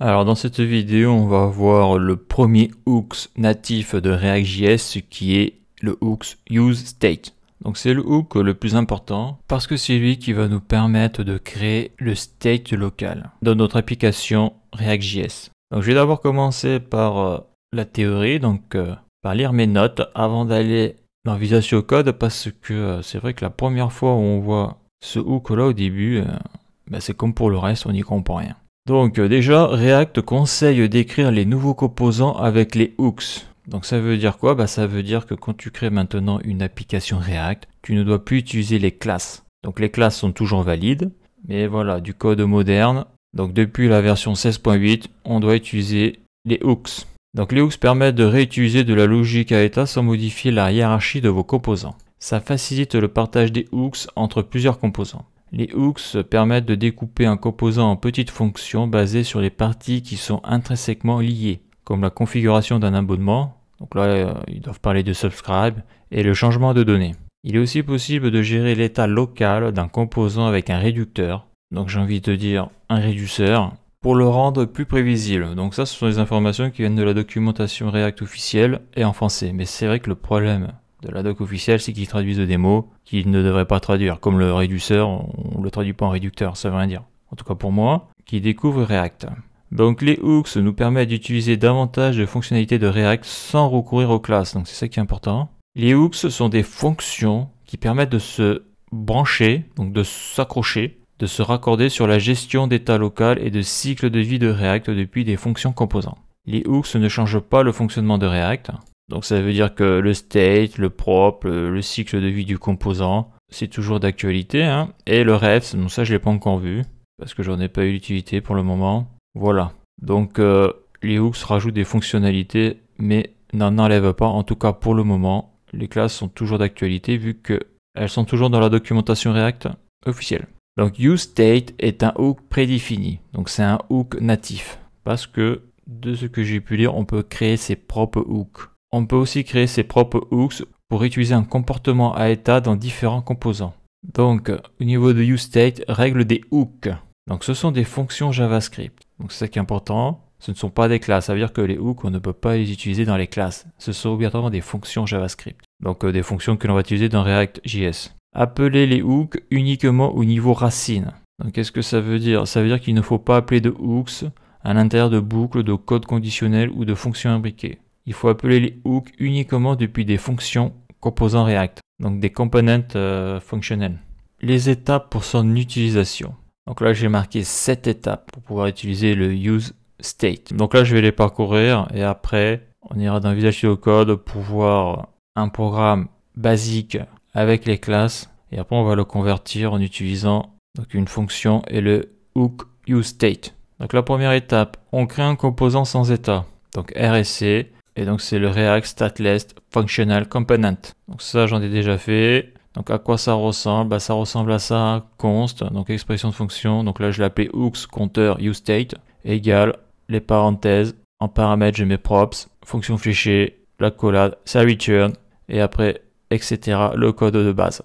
Alors dans cette vidéo, on va voir le premier hooks natif de React.js qui est le hooks useState. Donc c'est le hook le plus important parce que c'est lui qui va nous permettre de créer le state local dans notre application React.js. Donc je vais d'abord commencer par la théorie, donc par lire mes notes avant d'aller dans Visual Studio Code parce que c'est vrai que la première fois où on voit ce hook là au début, c'est comme pour le reste, on n'y comprend rien. Donc déjà, React conseille d'écrire les nouveaux composants avec les hooks. Donc ça veut dire quoi? Ça veut dire que quand tu crées maintenant une application React, tu ne dois plus utiliser les classes. Donc les classes sont toujours valides, mais voilà, du code moderne. Donc depuis la version 16.8, on doit utiliser les hooks. Donc les hooks permettent de réutiliser de la logique à état sans modifier la hiérarchie de vos composants. Ça facilite le partage des hooks entre plusieurs composants. Les hooks permettent de découper un composant en petites fonctions basées sur les parties qui sont intrinsèquement liées, comme la configuration d'un abonnement, donc là ils doivent parler de subscribe, et le changement de données. Il est aussi possible de gérer l'état local d'un composant avec un réducteur, donc j'ai envie de dire un réduceur, pour le rendre plus prévisible. Donc ça, ce sont des informations qui viennent de la documentation React officielle et en français, mais c'est vrai que le problème de la doc officielle, c'est qu'ils traduisent des mots qu'ils ne devraient pas traduire, comme le réducteur, on ne le traduit pas en réducteur, ça veut rien dire. En tout cas pour moi, qui découvre React. Donc les hooks nous permettent d'utiliser davantage de fonctionnalités de React sans recourir aux classes, donc c'est ça qui est important. Les hooks sont des fonctions qui permettent de se brancher, donc de s'accrocher, de se raccorder sur la gestion d'état local et de cycle de vie de React depuis des fonctions composants. Les hooks ne changent pas le fonctionnement de React. Donc ça veut dire que le state, le prop, le cycle de vie du composant, c'est toujours d'actualité. Et le ref, donc ça je ne l'ai pas encore vu, parce que j'en ai pas eu l'utilité pour le moment. Voilà. Donc les hooks rajoutent des fonctionnalités, mais n'en enlèvent pas, en tout cas pour le moment. Les classes sont toujours d'actualité, vu qu'elles sont toujours dans la documentation React officielle. Donc useState est un hook prédéfini, donc c'est un hook natif, parce que de ce que j'ai pu lire, on peut créer ses propres hooks. On peut aussi créer ses propres hooks pour utiliser un comportement à état dans différents composants. Donc, au niveau de useState, règle des hooks. Donc, ce sont des fonctions JavaScript. Donc, c'est ça qui est important. Ce ne sont pas des classes. Ça veut dire que les hooks, on ne peut pas les utiliser dans les classes. Ce sont obligatoirement des fonctions JavaScript. Donc, des fonctions que l'on va utiliser dans React.js. Appeler les hooks uniquement au niveau racine. Donc, qu'est-ce que ça veut dire? Ça veut dire qu'il ne faut pas appeler de hooks à l'intérieur de boucles, de code conditionnel ou de fonctions imbriquées. Il faut appeler les hooks uniquement depuis des fonctions composant React, donc des components fonctionnels. Les étapes pour son utilisation. Donc là, j'ai marqué 7 étapes pour pouvoir utiliser le useState. Donc là, je vais les parcourir et après, on ira dans Visual Studio Code pour voir un programme basique avec les classes et après, on va le convertir en utilisant donc, une fonction et le hook useState. Donc la première étape, on crée un composant sans état, donc RSC. Et donc c'est le React Stateless Functional Component. Donc ça j'en ai déjà fait. Donc à quoi ça ressemble? Ça ressemble à ça, const, donc expression de fonction. Donc là je l'ai appelé hooks compteur useState égale les parenthèses. En paramètres je mets props, fonction fléchée, l'accolade, ça return et après etc. le code de base.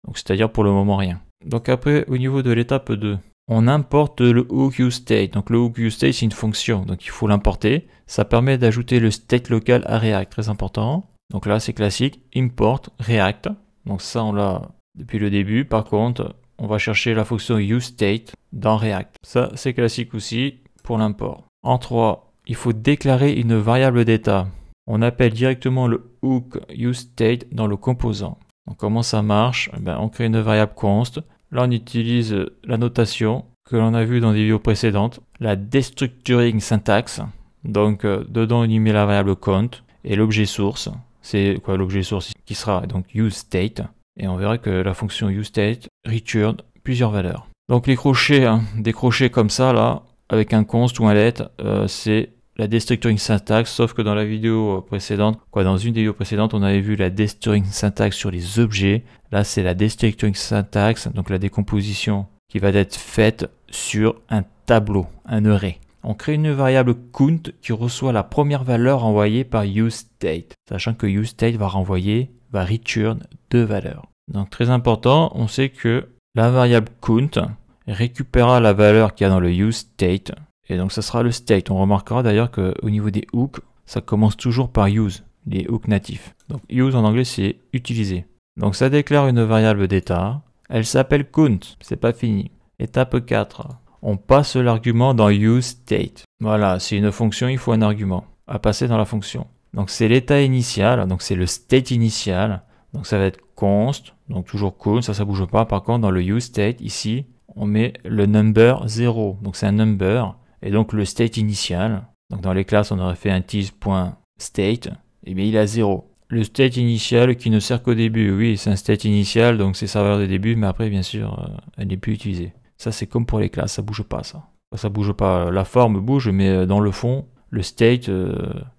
Donc c'est-à-dire pour le moment rien. Donc après au niveau de l'étape 2. On importe le hook useState. Donc le hook useState c'est une fonction, donc il faut l'importer. Ça permet d'ajouter le state local à React, très important. Donc là c'est classique, import React. Donc ça on l'a depuis le début. Par contre, on va chercher la fonction useState dans React. Ça c'est classique aussi pour l'import. En 3, il faut déclarer une variable d'état. On appelle directement le hook useState dans le composant. Donc comment ça marche? On crée une variable const. Là, on utilise la notation que l'on a vue dans des vidéos précédentes, la destructuring syntax. Donc, dedans, on y met la variable count et l'objet source. C'est quoi l'objet source qui sera donc useState. Et on verra que la fonction useState return plusieurs valeurs. Donc, les crochets, des crochets comme ça, là, avec un const ou un let, c'est la destructuring syntax, sauf que dans la vidéo précédente, dans une des vidéos précédentes, on avait vu la destructuring syntax sur les objets. Là, c'est la destructuring syntax, donc la décomposition qui va être faite sur un tableau, un array. On crée une variable count qui reçoit la première valeur envoyée par useState, sachant que useState va return 2 valeurs. Donc très important, on sait que la variable count récupérera la valeur qu'il y a dans le useState et donc ça sera le state. On remarquera d'ailleurs qu'au niveau des hooks, ça commence toujours par use, les hooks natifs. Donc use en anglais c'est utiliser. Donc ça déclare une variable d'état, elle s'appelle count, c'est pas fini. Étape 4, on passe l'argument dans useState. Voilà, c'est une fonction, il faut un argument à passer dans la fonction. Donc c'est l'état initial, donc c'est le state initial. Donc ça va être const, donc toujours count, ça bouge pas. Par contre dans le useState, ici, on met le number 0. Donc c'est un number, et donc le state initial. Donc dans les classes, on aurait fait un tease.state, et bien il est à 0. Le state initial qui ne sert qu'au début, oui, c'est un state initial, donc c'est serveur de début, mais après, bien sûr, elle n'est plus utilisée. Ça, c'est comme pour les classes, ça bouge pas, ça. Ça bouge pas, la forme bouge, mais dans le fond, le state, que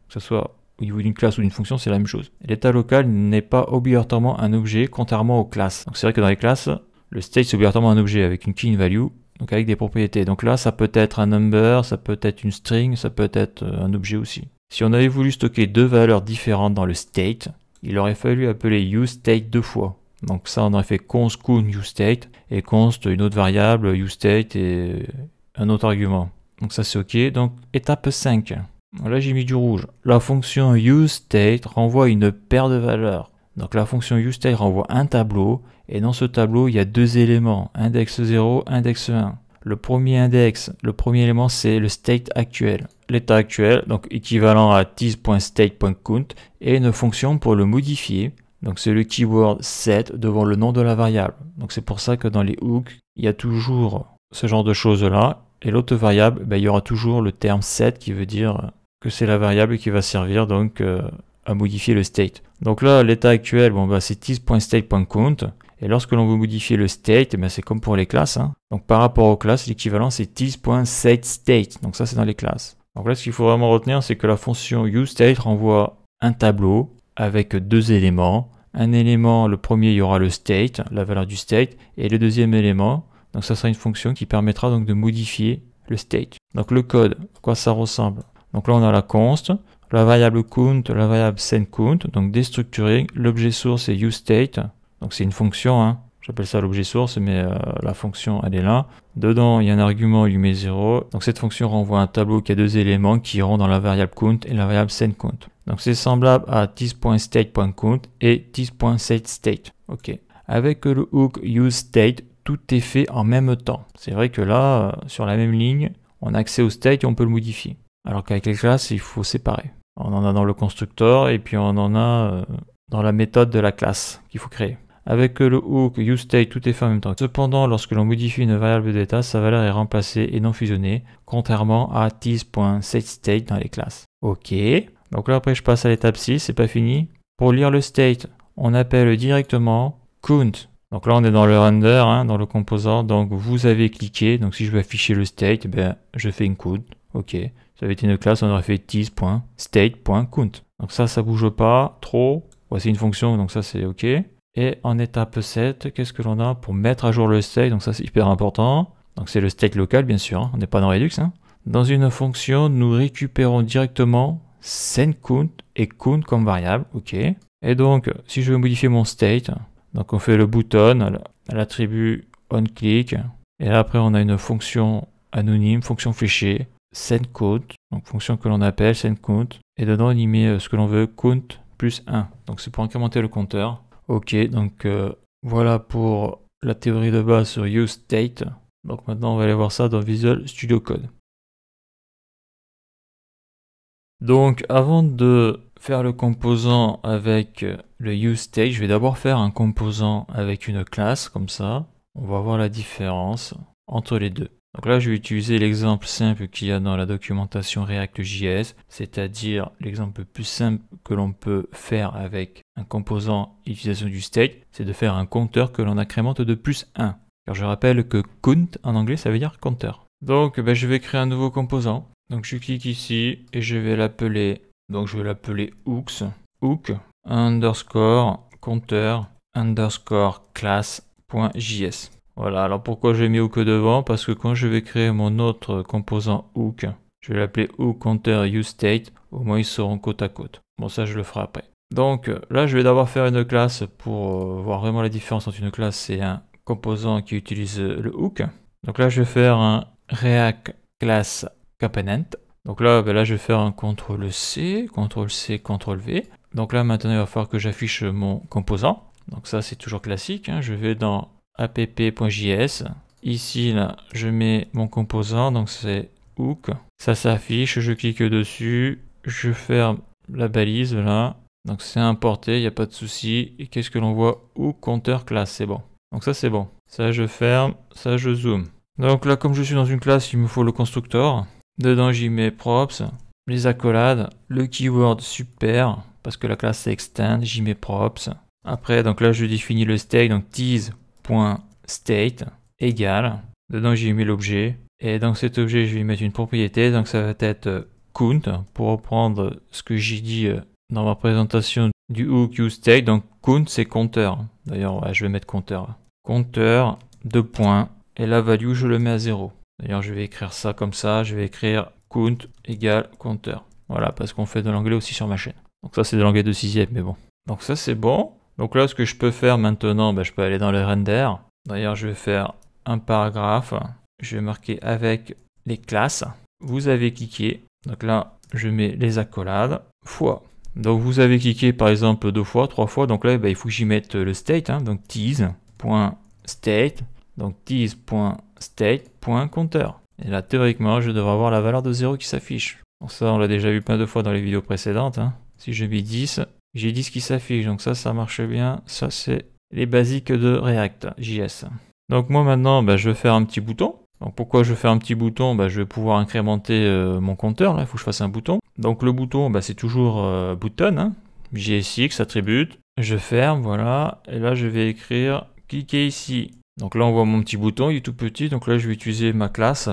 ce soit au niveau d'une classe ou d'une fonction, c'est la même chose. L'état local n'est pas obligatoirement un objet, contrairement aux classes. Donc c'est vrai que dans les classes, le state, c'est obligatoirement un objet avec une key value, donc avec des propriétés. Donc là, ça peut être un number, ça peut être une string, ça peut être un objet aussi. Si on avait voulu stocker deux valeurs différentes dans le state, il aurait fallu appeler useState deux fois. Donc ça, on aurait fait const count useState et const une autre variable useState et un autre argument. Donc ça c'est ok. Donc étape 5. Là j'ai mis du rouge. La fonction useState renvoie une paire de valeurs. Donc la fonction useState renvoie un tableau et dans ce tableau il y a deux éléments, index 0, index 1. Le premier élément c'est le state actuel. L'état actuel, donc équivalent à tease.state.count, et une fonction pour le modifier. Donc c'est le keyword set devant le nom de la variable. Donc c'est pour ça que dans les hooks, il y a toujours ce genre de choses là. Et l'autre variable, il y aura toujours le terme set qui veut dire que c'est la variable qui va servir donc à modifier le state. Donc là, l'état actuel, c'est tease.state.count. Et lorsque l'on veut modifier le state, c'est comme pour les classes. Donc par rapport aux classes, l'équivalent c'est tease.setState. Donc ça c'est dans les classes. Donc là, ce qu'il faut vraiment retenir, c'est que la fonction useState renvoie un tableau avec deux éléments. Un élément, le premier, il y aura le state, la valeur du state, et le deuxième élément, donc ça sera une fonction qui permettra donc de modifier le state. Donc le code, à quoi ça ressemble? Donc là, on a la const, la variable count, la variable sendCount, donc déstructuré. L'objet source est useState, donc c'est une fonction, j'appelle ça l'objet source, mais la fonction elle est là. Dedans, il y a un argument, il lui met 0. Donc cette fonction renvoie un tableau qui a deux éléments qui iront dans la variable count et la variable sendCount. Donc c'est semblable à tease.state.count et tease.setState. Ok. Avec le hook useState, tout est fait en même temps. C'est vrai que là, sur la même ligne, on a accès au state et on peut le modifier. Alors qu'avec les classes, il faut séparer. On en a dans le constructeur et puis on en a dans la méthode de la classe qu'il faut créer. Avec le hook useState, tout est fait en même temps. Cependant, lorsque l'on modifie une variable d'état, sa valeur est remplacée et non fusionnée, contrairement à tease.setState dans les classes. Ok. Donc là, après, je passe à l'étape 6, c'est pas fini. Pour lire le state, on appelle directement count. Donc là, on est dans le render, dans le composant. Donc vous avez cliqué. Donc si je veux afficher le state, je fais une count. Ok. Ça avait été une classe, on aurait fait tease.state.count. Donc ça bouge pas trop. Voici une fonction, donc ça c'est ok. Et en étape 7, qu'est-ce que l'on a pour mettre à jour le state? Donc ça c'est hyper important. Donc c'est le state local bien sûr, on n'est pas dans Redux. Dans une fonction, nous récupérons directement sendCount et count comme variable. Ok. Et donc si je veux modifier mon state, donc on fait le button à l'attribut onClick. Et là après on a une fonction anonyme, fonction fléchée, sendCount, donc fonction que l'on appelle sendCount. Et dedans on y met ce que l'on veut, count plus 1. Donc c'est pour incrémenter le compteur. Ok, donc voilà pour la théorie de base sur useState. Donc maintenant on va aller voir ça dans Visual Studio Code. Donc avant de faire le composant avec le useState, je vais d'abord faire un composant avec une classe, comme ça. On va voir la différence entre les deux. Donc là, je vais utiliser l'exemple simple qu'il y a dans la documentation React.js, c'est-à-dire l'exemple le plus simple que l'on peut faire avec un composant utilisation du state, c'est de faire un compteur que l'on incrémente de plus 1. Car je rappelle que count en anglais, ça veut dire compteur. Donc, je vais créer un nouveau composant. Donc, je clique ici et je vais l'appeler, hooks, hook underscore compteur underscore class.js. Voilà, alors pourquoi j'ai mis hook devant? Parce que quand je vais créer mon autre composant hook, je vais l'appeler hook counter useState, au moins ils seront côte à côte. Bon, ça je le ferai après. Donc là, je vais d'abord faire une classe pour voir vraiment la différence entre une classe et un composant qui utilise le hook. Donc là, je vais faire un React class component. Donc là, ben là, je vais faire un CTRL-C, CTRL-C, CTRL-V. Donc là, maintenant, il va falloir que j'affiche mon composant. Donc ça, c'est toujours classique, hein. Je vais dans app.js. Ici, là, je mets mon composant, donc c'est hook. Ça s'affiche, je clique dessus, je ferme la balise, là. Donc c'est importé, il n'y a pas de souci. Et qu'est-ce que l'on voit? Hook compteur classe, c'est bon. Donc ça, c'est bon. Ça, je ferme, ça, je zoome. Donc là, comme je suis dans une classe, il me faut le constructeur. Dedans, j'y mets props, les accolades, le keyword super, parce que la classe c'est extend, j'y mets props. Après, donc là, je définis le state, donc tease.state égale. Dedans, j'y mets l'objet. Et dans cet objet, je vais y mettre une propriété, donc ça va être count, pour reprendre ce que j'ai dit dans ma présentation du hook useState. Donc count, c'est compteur. D'ailleurs, ouais, je vais mettre compteur. Compteur, 2 points, et la value, je le mets à 0. D'ailleurs, je vais écrire ça comme ça, je vais écrire count égale compteur. Voilà, parce qu'on fait de l'anglais aussi sur ma chaîne. Donc ça, c'est de l'anglais de 6e, mais bon. Donc ça, c'est bon. Donc là, ce que je peux faire maintenant, ben, je peux aller dans le render. D'ailleurs, je vais faire un paragraphe. Je vais marquer avec les classes. Vous avez cliqué. Donc là, je mets les accolades fois. Donc vous avez cliqué par exemple 2 fois, 3 fois. Donc là, ben, il faut que j'y mette le state. Hein. Donc tease.state. Donc tease.state.compteur. Et là, théoriquement, je devrais avoir la valeur de 0 qui s'affiche. Donc ça, on l'a déjà vu plein de fois dans les vidéos précédentes. Hein. Si je mets 10, j'ai 10 qui s'affiche. Donc ça marche bien. Ça, c'est les basiques de React.js. Donc moi maintenant, ben, je vais faire un petit bouton. Donc pourquoi je fais un petit bouton? Ben, je vais pouvoir incrémenter mon compteur. Là, il faut que je fasse un bouton. Donc le bouton, ben, c'est toujours button. Hein. JSX, attribute. Je ferme, voilà. Et là, je vais écrire cliquez ici. Donc là, on voit mon petit bouton, il est tout petit. Donc là, je vais utiliser ma classe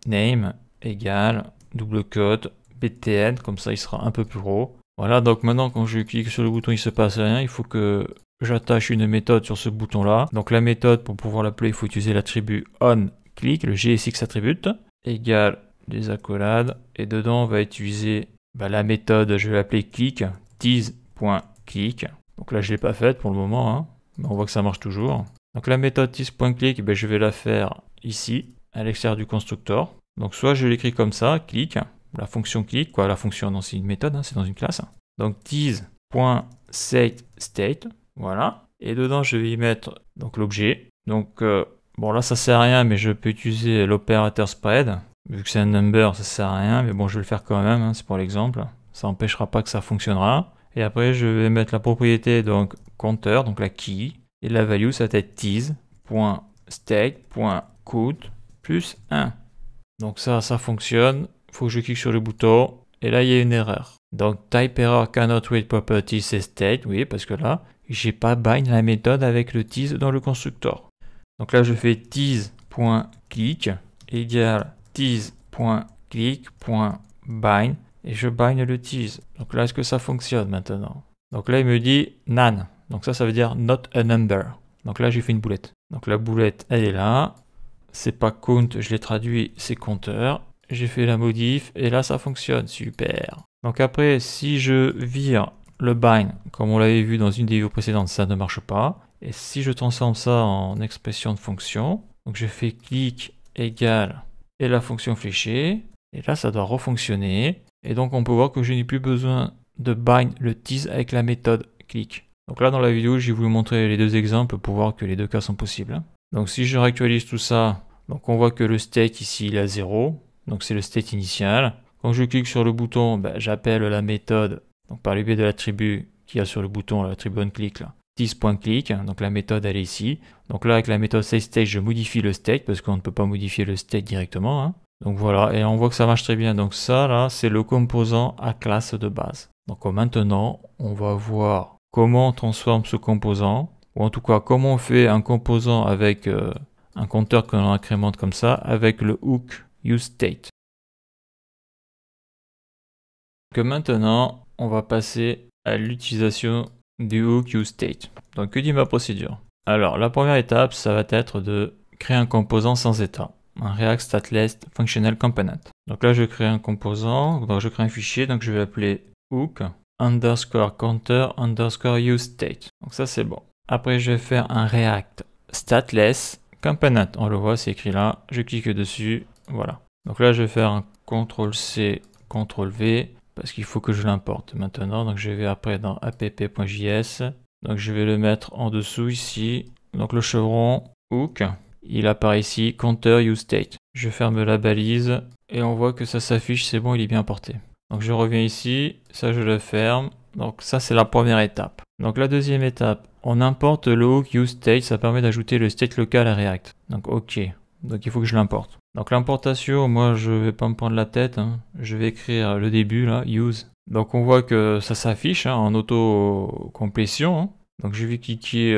name égale double quote btn. Comme ça, il sera un peu plus gros. Voilà, donc maintenant, quand je clique sur le bouton, il ne se passe rien. Il faut que j'attache une méthode sur ce bouton-là. Donc la méthode, pour pouvoir l'appeler, il faut utiliser l'attribut onClick, le GSX attribute, égale des accolades. Et dedans, on va utiliser la méthode, je vais l'appeler click, tease.click. Donc là, je ne l'ai pas faite pour le moment, hein, mais on voit que ça marche toujours. Donc la méthode tease.click, je vais la faire ici, à l'extérieur du constructeur. Donc soit je l'écris comme ça, click, la fonction click, quoi, la fonction, non, c'est une méthode, hein, c'est dans une classe. Donc tease.setState, voilà. Et dedans, je vais y mettre donc l'objet. Donc bon, là, ça sert à rien, mais je peux utiliser l'opérateur spread. Vu que c'est un number, ça sert à rien, mais bon, je vais le faire quand même, hein, c'est pour l'exemple. Ça n'empêchera pas que ça fonctionnera. Et après, je vais mettre la propriété, donc compteur, donc la key. Et la value, ça va être tease.state.count plus 1. Donc ça fonctionne. Il faut que je clique sur le bouton. Et là, il y a une erreur. Donc type error cannot read property c'est state. Oui, parce que là, j'ai pas bind la méthode avec le tease dans le constructeur. Donc là, je fais tease.click égale tease.click.bind et je bind le tease. Donc là, est-ce que ça fonctionne maintenant? Donc là, il me dit none. Donc ça veut dire not a number. Donc là, j'ai fait une boulette. Donc la boulette, elle est là. C'est pas count, je l'ai traduit, c'est compteur. J'ai fait la modif et là, ça fonctionne. Super. Donc après, si je vire le bind, comme on l'avait vu dans une des vidéos précédentes, ça ne marche pas. Et si je transforme ça en expression de fonction, donc je fais clic égale et la fonction fléchée. Et là, ça doit refonctionner. Et donc, on peut voir que je n'ai plus besoin de bind le tease avec la méthode click. Donc là, dans la vidéo, j'ai voulu montrer les deux exemples pour voir que les deux cas sont possibles. Donc si je réactualise tout ça, donc on voit que le state ici, il est à 0. Donc c'est le state initial. Quand je clique sur le bouton, j'appelle la méthode donc par le biais de l'attribut qu'il y a sur le bouton, l'attribut onClick, tease.click. Donc la méthode, elle est ici. Donc là, avec la méthode setState, je modifie le state parce qu'on ne peut pas modifier le state directement. Hein. Donc voilà, et on voit que ça marche très bien. Donc ça, là, c'est le composant à classe de base. Donc maintenant, on va voir comment on transforme ce composant, ou en tout cas comment on fait un composant avec un compteur que l'on incrémente comme ça, avec le hook useState. Donc maintenant, on va passer à l'utilisation du hook useState. Donc que dit ma procédure? Alors la première étape, ça va être de créer un composant sans état. Un React Stateless Functional Component. Donc là, je crée un composant, donc je crée un fichier, donc je vais l'appeler hook underscore counter underscore useState. Donc ça, c'est bon. Après, je vais faire un React Stateless Component. On le voit, c'est écrit là. Je clique dessus, voilà. Donc là, je vais faire un CTRL-C, CTRL-V, parce qu'il faut que je l'importe maintenant. Donc je vais après dans app.js. Donc je vais le mettre en dessous ici. Donc le chevron hook, il apparaît ici, counter useState. Je ferme la balise et on voit que ça s'affiche, c'est bon, il est bien porté. Donc je reviens ici, ça je le ferme. Donc ça c'est la première étape. Donc la deuxième étape, on importe le hook useState, ça permet d'ajouter le state local à React. Donc ok, donc il faut que je l'importe. Donc l'importation, moi je vais pas me prendre la tête, hein. Je vais écrire le début là, use. Donc on voit que ça s'affiche hein, en auto-complétion. Hein. Donc je vais cliquer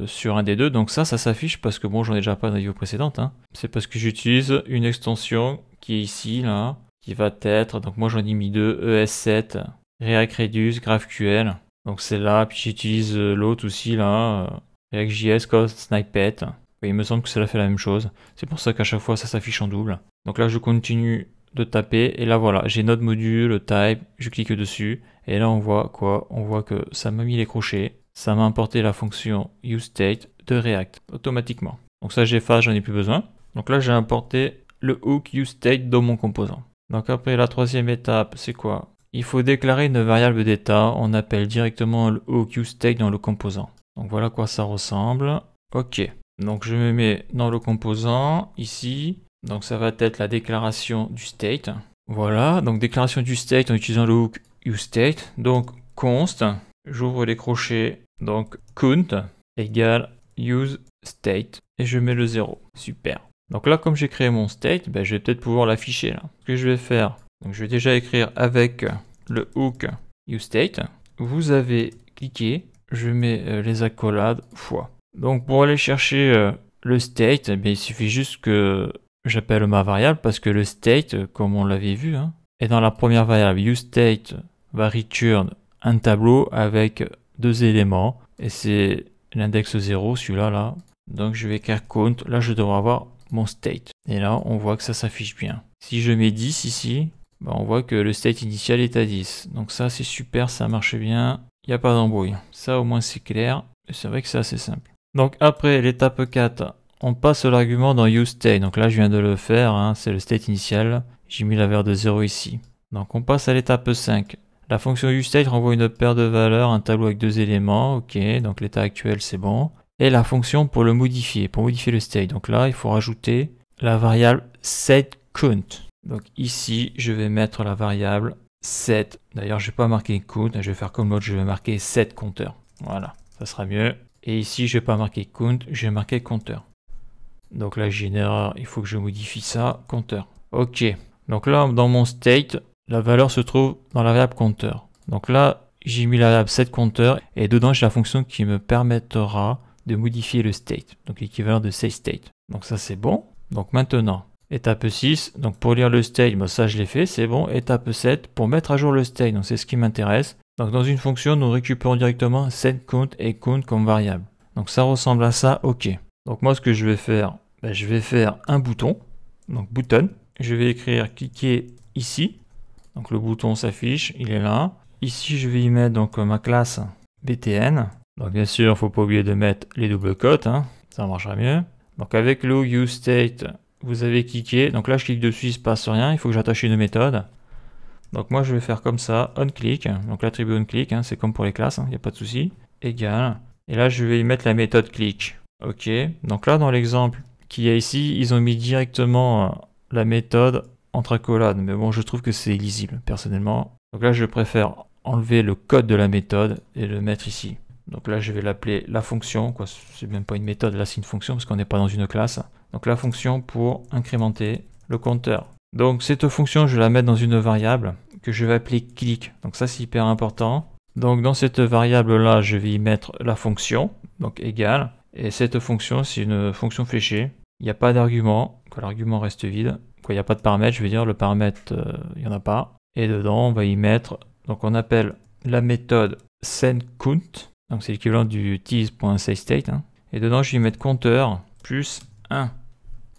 sur un des deux, donc ça s'affiche parce que bon j'en ai déjà pas dans la vidéo précédente. Hein. C'est parce que j'utilise une extension qui est ici là, qui va être, donc moi j'en ai mis deux, ES7, React Redux, GraphQL. Donc c'est là, puis j'utilise l'autre aussi là, React.js, Code Snippet. Il me semble que cela fait la même chose. C'est pour ça qu'à chaque fois ça s'affiche en double. Donc là je continue de taper et là voilà, j'ai notre module, type, je clique dessus et là on voit quoi? On voit que ça m'a mis les crochets, ça m'a importé la fonction useState de React automatiquement. Donc ça j'efface, j'en ai plus besoin. Donc là j'ai importé le hook useState dans mon composant. Donc après la troisième étape, c'est quoi? Il faut déclarer une variable d'état, on appelle directement le hook useState dans le composant. Donc voilà à quoi ça ressemble. Ok. Donc je me mets dans le composant ici, donc ça va être la déclaration du state. Voilà, donc déclaration du state en utilisant le hook useState. Donc const, j'ouvre les crochets, donc count égale useState et je mets le 0. Super. Donc là comme j'ai créé mon state, ben, je vais peut-être pouvoir l'afficher là. Ce que je vais faire, donc je vais déjà écrire avec le hook useState. Vous avez cliqué, je mets les accolades fois. Donc pour aller chercher le state, eh bien, il suffit juste que j'appelle ma variable parce que le state, comme on l'avait vu, hein, est dans la première variable. useState va return un tableau avec deux éléments et c'est l'index 0, celui-là là. Donc je vais écrire count, là je devrais avoir mon state. Et là on voit que ça s'affiche bien. Si je mets 10 ici, ben, on voit que le state initial est à 10. Donc ça c'est super, ça marche bien, il n'y a pas d'embrouille. Ça au moins c'est clair et c'est vrai que c'est assez simple. Donc après l'étape 4, on passe l'argument dans useState. Donc là je viens de le faire, hein, c'est le state initial. J'ai mis la valeur de 0 ici. Donc on passe à l'étape 5. La fonction useState renvoie une paire de valeurs, un tableau avec deux éléments. Ok, donc l'état actuel c'est bon. Et la fonction pour le modifier, pour modifier le state. Donc là il faut rajouter la variable setCount. Donc ici je vais mettre la variable set. D'ailleurs je ne vais pas marquer count, je vais faire comme l'autre, je vais marquer setCounter. Voilà, ça sera mieux. Et ici, je ne vais pas marquer count, je vais marquer compteur. Donc là, j'ai une erreur, il faut que je modifie ça, compteur. Ok, donc là, dans mon state, la valeur se trouve dans la variable compteur. Donc là, j'ai mis la variable setCounter et dedans, j'ai la fonction qui me permettra de modifier le state, donc l'équivalent de setState. Donc ça, c'est bon. Donc maintenant, étape 6, donc pour lire le state, bon, ça, je l'ai fait, c'est bon. Étape 7, pour mettre à jour le state, donc c'est ce qui m'intéresse. Donc dans une fonction, nous récupérons directement setCount et count comme variable. Donc ça ressemble à ça, ok. Donc moi ce que je vais faire, ben, je vais faire un bouton, donc button. Je vais écrire cliquer ici. Donc le bouton s'affiche, il est là. Ici je vais y mettre donc ma classe btn. Donc bien sûr, il ne faut pas oublier de mettre les doubles cotes, hein, ça marchera mieux. Donc avec le useState, vous avez cliqué. Donc là je clique dessus, il ne se passe rien, il faut que j'attache une méthode. Donc moi je vais faire comme ça, onClick, donc l'attribut onClick, hein, c'est comme pour les classes, il n'y a pas de souci, égal, et là je vais y mettre la méthode click. Ok, donc là dans l'exemple qu'il y a ici, ils ont mis directement la méthode entre accolades, mais bon je trouve que c'est illisible personnellement. Donc là je préfère enlever le code de la méthode et le mettre ici. Donc là je vais l'appeler la fonction, quoi, c'est même pas une méthode, là c'est une fonction parce qu'on n'est pas dans une classe. Donc la fonction pour incrémenter le compteur. Donc cette fonction, je vais la mettre dans une variable que je vais appeler click. Donc ça, c'est hyper important. Donc dans cette variable-là, je vais y mettre la fonction, donc égale. Et cette fonction, c'est une fonction fléchée. Il n'y a pas d'argument, que l'argument reste vide. Il n'y a pas de paramètre, je veux dire, le paramètre, il n'y en a pas. Et dedans, on va y mettre, donc on appelle la méthode setCount. Donc c'est l'équivalent du tease.setState. Hein. Et dedans, je vais y mettre compteur plus 1.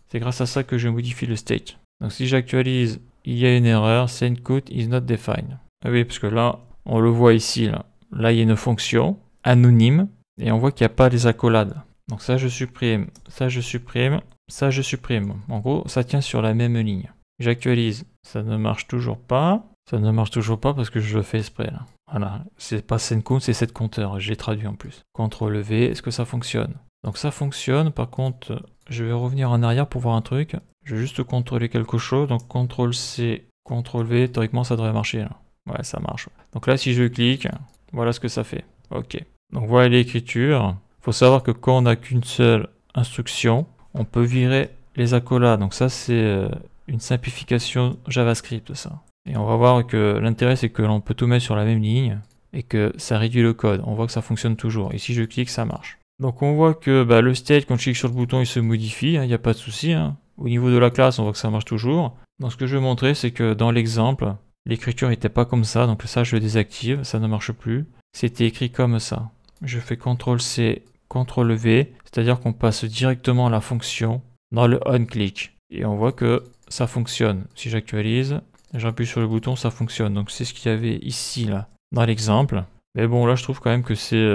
C'est grâce à ça que je modifie le state. Donc si j'actualise, il y a une erreur, setCount is not defined. Ah oui, parce que là, on le voit ici, là il y a une fonction anonyme, et on voit qu'il n'y a pas les accolades. Donc ça je supprime, ça je supprime, ça je supprime. En gros, ça tient sur la même ligne. J'actualise, ça ne marche toujours pas. Ça ne marche toujours pas parce que je le fais exprès là. Voilà, c'est pas setCount, c'est setCounter, j'ai traduit en plus. CTRL V, est-ce que ça fonctionne? Donc ça fonctionne, par contre, je vais revenir en arrière pour voir un truc. Je vais juste contrôler quelque chose, donc CTRL C, CTRL V, théoriquement ça devrait marcher là. Ouais, ça marche. Donc là, si je clique, voilà ce que ça fait. Ok. Donc voilà l'écriture. Faut savoir que quand on n'a qu'une seule instruction, on peut virer les accolades. Donc ça, c'est une simplification JavaScript, ça. Et on va voir que l'intérêt, c'est que l'on peut tout mettre sur la même ligne et que ça réduit le code. On voit que ça fonctionne toujours. Et si je clique, ça marche. Donc on voit que le state, quand je clique sur le bouton, il se modifie. Il n'y a pas de souci. Au niveau de la classe, on voit que ça marche toujours. Donc ce que je vais montrer, c'est que dans l'exemple, l'écriture n'était pas comme ça. Donc ça, je le désactive. Ça ne marche plus. C'était écrit comme ça. Je fais CTRL-C, CTRL-V. C'est-à-dire qu'on passe directement la fonction dans le onClick. Et on voit que ça fonctionne. Si j'actualise, j'appuie sur le bouton, ça fonctionne. Donc c'est ce qu'il y avait ici, là, dans l'exemple. Mais bon, là, je trouve quand même que c'est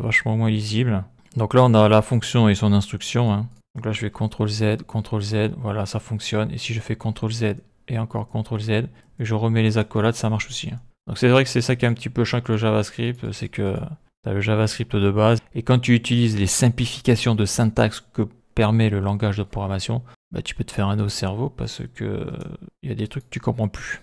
vachement moins lisible. Donc là, on a la fonction et son instruction. Donc là, je fais CTRL-Z, voilà, ça fonctionne. Et si je fais CTRL-Z et encore CTRL-Z, et je remets les accolades, ça marche aussi. Donc c'est vrai que c'est ça qui est un petit peu chiant avec le JavaScript, c'est que tu as le JavaScript de base. Et quand tu utilises les simplifications de syntaxe que permet le langage de programmation, tu peux te faire un nœud au cerveau parce que il y a des trucs que tu comprends plus.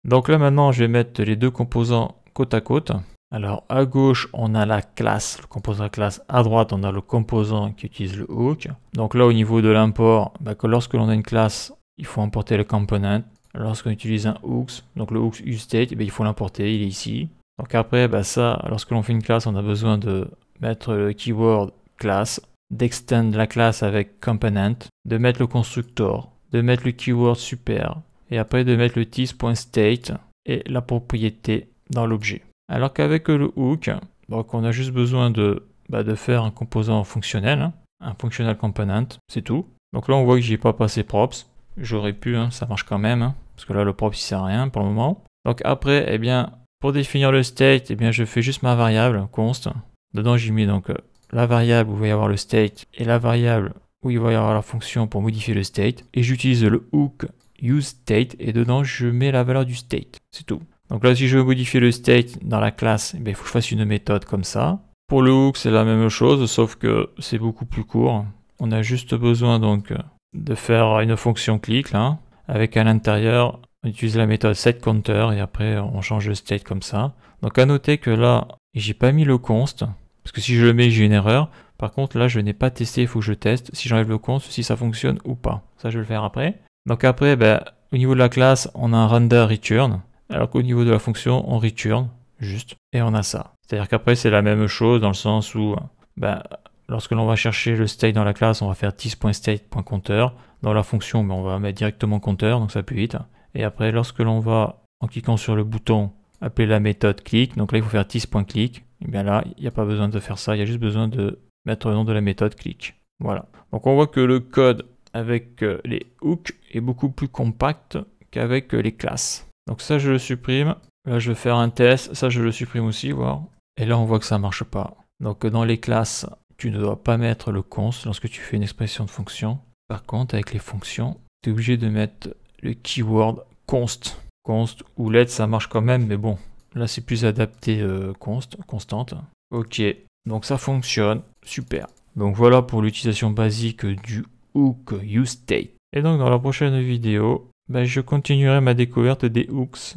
Donc là maintenant, je vais mettre les deux composants côte à côte. Alors à gauche, on a la classe, le composant classe. À droite, on a le composant qui utilise le hook. Donc là, au niveau de l'import, que lorsque l'on a une classe, il faut importer le component. Lorsqu'on utilise un hooks, donc le hooks useState, il faut l'importer, il est ici. Donc après, ça, lorsque l'on fait une classe, on a besoin de mettre le keyword class, d'extend la classe avec component, de mettre le constructor, de mettre le keyword super, et après de mettre le this.state et la propriété dans l'objet. Alors qu'avec le hook, donc on a juste besoin de faire un composant fonctionnel, un functional component, c'est tout. Donc là on voit que j'y ai pas passé props, j'aurais pu, ça marche quand même, parce que là le props il sert à rien pour le moment. Donc après, pour définir le state, je fais juste ma variable const. Dedans j'ai mis donc la variable où il va y avoir le state et la variable où il va y avoir la fonction pour modifier le state. Et j'utilise le hook useState et dedans je mets la valeur du state. C'est tout. Donc là si je veux modifier le state dans la classe, il faut que je fasse une méthode comme ça. Pour le hook c'est la même chose sauf que c'est beaucoup plus court. On a juste besoin donc de faire une fonction click là, avec à l'intérieur on utilise la méthode setCounter et après on change le state comme ça. Donc à noter que là j'ai pas mis le const. Parce que si je le mets, j'ai une erreur. Par contre, là, je n'ai pas testé, il faut que je teste si j'enlève le const, si ça fonctionne ou pas. Ça, je vais le faire après. Donc après, au niveau de la classe, on a un render return. Alors qu'au niveau de la fonction, on return, juste. Et on a ça. C'est-à-dire qu'après, c'est la même chose dans le sens où, lorsque l'on va chercher le state dans la classe, on va faire this.state.counter. Dans la fonction, on va mettre directement counter, donc ça plus vite. Et après, lorsque l'on va, en cliquant sur le bouton, appeler la méthode click, donc là, il faut faire this.click. Et là, il n'y a pas besoin de faire ça, il y a juste besoin de mettre le nom de la méthode click. Voilà. Donc on voit que le code avec les hooks est beaucoup plus compact qu'avec les classes. Donc ça, je le supprime. Là, je vais faire un test. Ça, je le supprime aussi, voir. Et là, on voit que ça ne marche pas. Donc dans les classes, tu ne dois pas mettre le const lorsque tu fais une expression de fonction. Par contre, avec les fonctions, tu es obligé de mettre le keyword const. Const ou let, ça marche quand même, mais bon. Là, c'est plus adapté constante. Ok, donc ça fonctionne. Super. Donc voilà pour l'utilisation basique du hook useState. Et donc dans la prochaine vidéo, je continuerai ma découverte des hooks